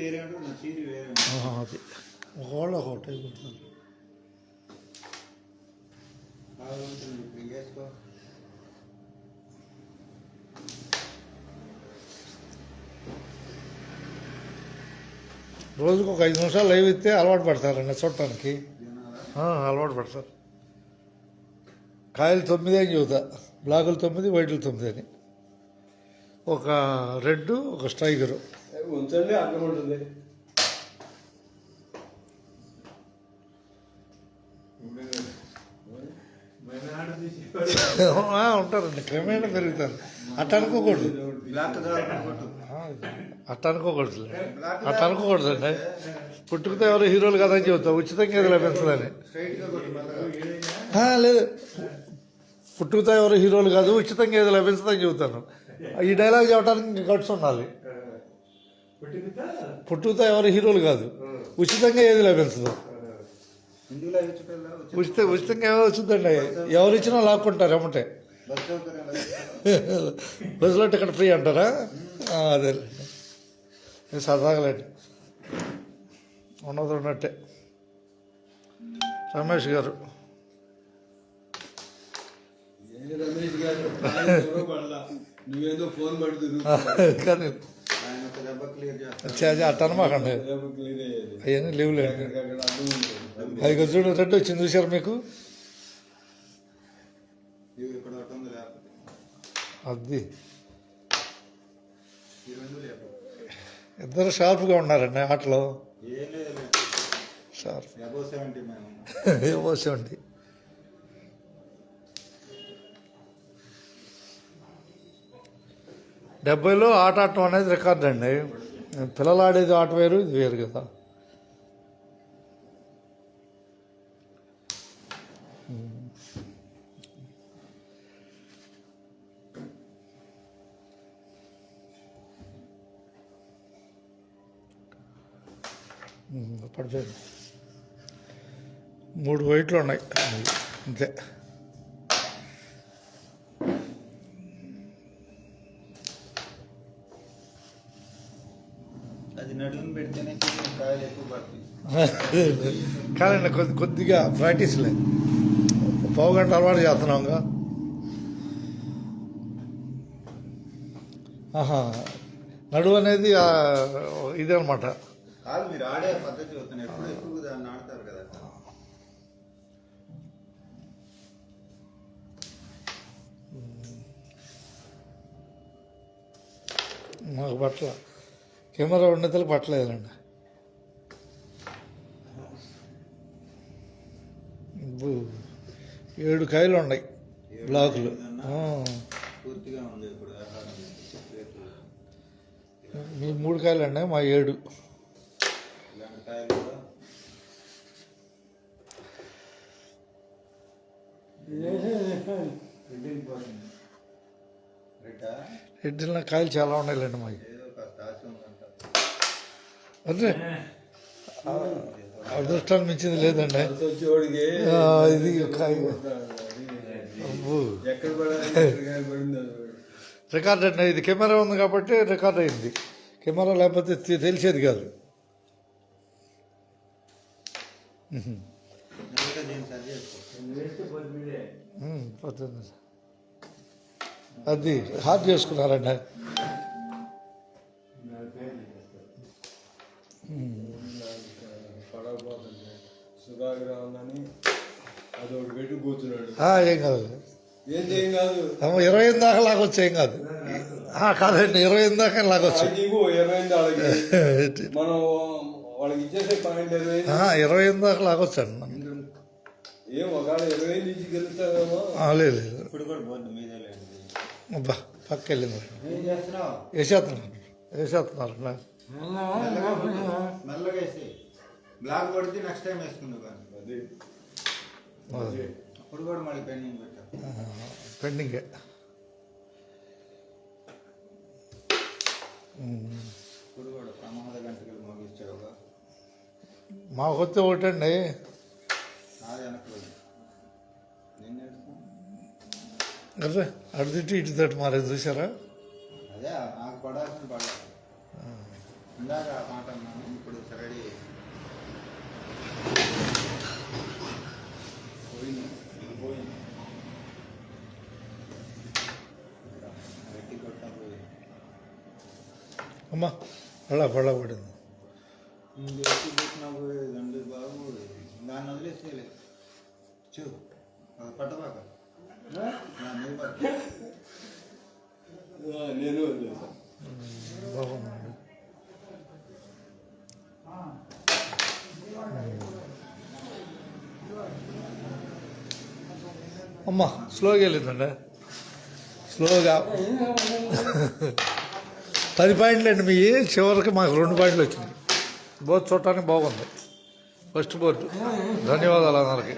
వేరే ఉంటుంది, నా చీరి వేరే అది ఒకళ్ళు ఒకటి కొడుతుంది. వేసుకో. రోజుకు ఒక 5 నిమిషాలు లైవ్ ఇస్తే అలవాటు పడతారండి చూడటానికి. అలవాటు పడతారు. కాయలు 9 అని చెబుతా, బ్లాకులు 9, వైట్లు 9 అని. ఒక రెడ్, ఒక స్ట్రైకరు ఉంచండి, అర్థం ఉంటుంది. ఉంటారండి, క్రమేణా పెరుగుతారు. అట్ట అనుకోకూడదు, అట్ట అనుకోకూడదు, అట్ట అనుకోకూడదండి. పుట్టుకతో ఎవరు హీరోలు కాదని చెబుతా, ఉచితంగా ఏది లభించదని. లేదు, పుట్టుకతో ఎవరు హీరోలు కాదు, ఉచితంగా ఏది లభించదని చెబుతాను. ఈ డైలాగ్ చెప్పడానికి గట్స్ ఉండాలి. పుట్టుకతో ఎవరు హీరోలు కాదు, ఉచితంగా ఏది లభించదు. ఉచితంగా ఏమో వచ్చిందండి, ఎవరు ఇచ్చినా లాక్కుంటారు ఏమంటే. బస్సులో టికెట్ ఫ్రీ అంటారా? అదే సరదాగలేండి, ఉన్నది ఉన్నట్టే. రమేష్ గారు నువ్వేదో ఫోన్ పడుతుంది కానీ అట్ట అనమాకండి, అవన్నీ లేవులేండి. అది చూడు, రెడ్ వచ్చింది చూసారు మీకు? అది ఇద్దరు షార్ప్గా ఉన్నారండి ఆటలో. షార్ప్ ఏవో 70. డెబ్బైలో ఆట ఆడటం అనేది రికార్డ్ అండి. పిల్లలు ఆడేది ఆట వేరు, ఇది వేరు కదా. పడిపోయింది. 3 వైట్లు ఉన్నాయి అంతే. అది నడుము పెడితేనే కాయలు ఎక్కువ పడుతుంది. కాదండి, కొద్దిగా ప్రాక్టీస్ లేదు, పావు గంట అలవాటు చేస్తున్నాంగా. నడువు అనేది ఇదే అనమాట. కాదు, మీరు ఆడే పద్ధతి అవుతున్నాయి, ఎప్పుడు ఎక్కువ దాన్ని ఆడతారు కదా. మాకు పట్ల కెమెరా ఉన్నతలు పట్టలేదండి. 7 కాయలు ఉన్నాయి బ్లాకులు. పూర్తిగా ఉంది ఇప్పుడు. మీ 3 కాయలు అండి, మా 7. ఇలాంటి కాయలు కూడా రెడ్డిలో కాయలు చాలా ఉన్నాయిలేండి మావి. ఏదో కాస్త ఆశ ఉందంట. అదే అదృష్టాన్ని మించింది లేదండి. ఇది రికార్డ్ అండి. ఇది కెమెరా ఉంది కాబట్టి రికార్డ్ అయింది. కెమెరా లేకపోతే తెలిసేది కాదు. అది హార్డ్ చేసుకున్నారండి. ఏం కాదు, 28 దాకా లాగొచ్చు, ఏం కాదు. కాదండి, 28 దాకా లాగొచ్చు. 28 దాకా లాగొచ్చు అండి. లేదు, అబ్బా పక్క వెళ్ళింది. వేసేస్తున్నారు మెల్లగా వేసి బ్లాక్ పడితే నెక్స్ట్ టైం వేసుకుందాం. అప్పుడు కూడా మళ్ళీ పెండింగ్ పెట్టాం. పెండింగే. ఇప్పుడు కూడా ప్రమాద గంటలు మోగించావుగా. మాకు వచ్చే ఒకటండి, నాది వెనక్కి నిన్న అదే అటు తిట్టి ఇటు తట్టు మారేది చూసారా? అదే నాకు పడాల్సిన పడాలి. ఇందాక ఆ మాట అన్నాను ఇప్పుడు రెడీ పోయింది పోయింది గట్టి కొట్టా పోయింది అమ్మా పళ్ళ పడింది. నువ్వు ఎత్తి పెట్టినా పోయేది అండి బాబు దాన్ని వదిలేసేయలే చూ అది పట్టబాక నా మీద పట్టు. నేను వదిలేసాను. బాగుందండి. అమ్మా స్లోగా వెళ్ళిందండి, స్లోగా 10 పాయింట్లు అండి మీ, చివరికి మాకు 2 పాయింట్లు వచ్చినాయి. బోర్డు చూడటానికి బాగుంది. First board. ధన్యవాదాలు అందరికీ.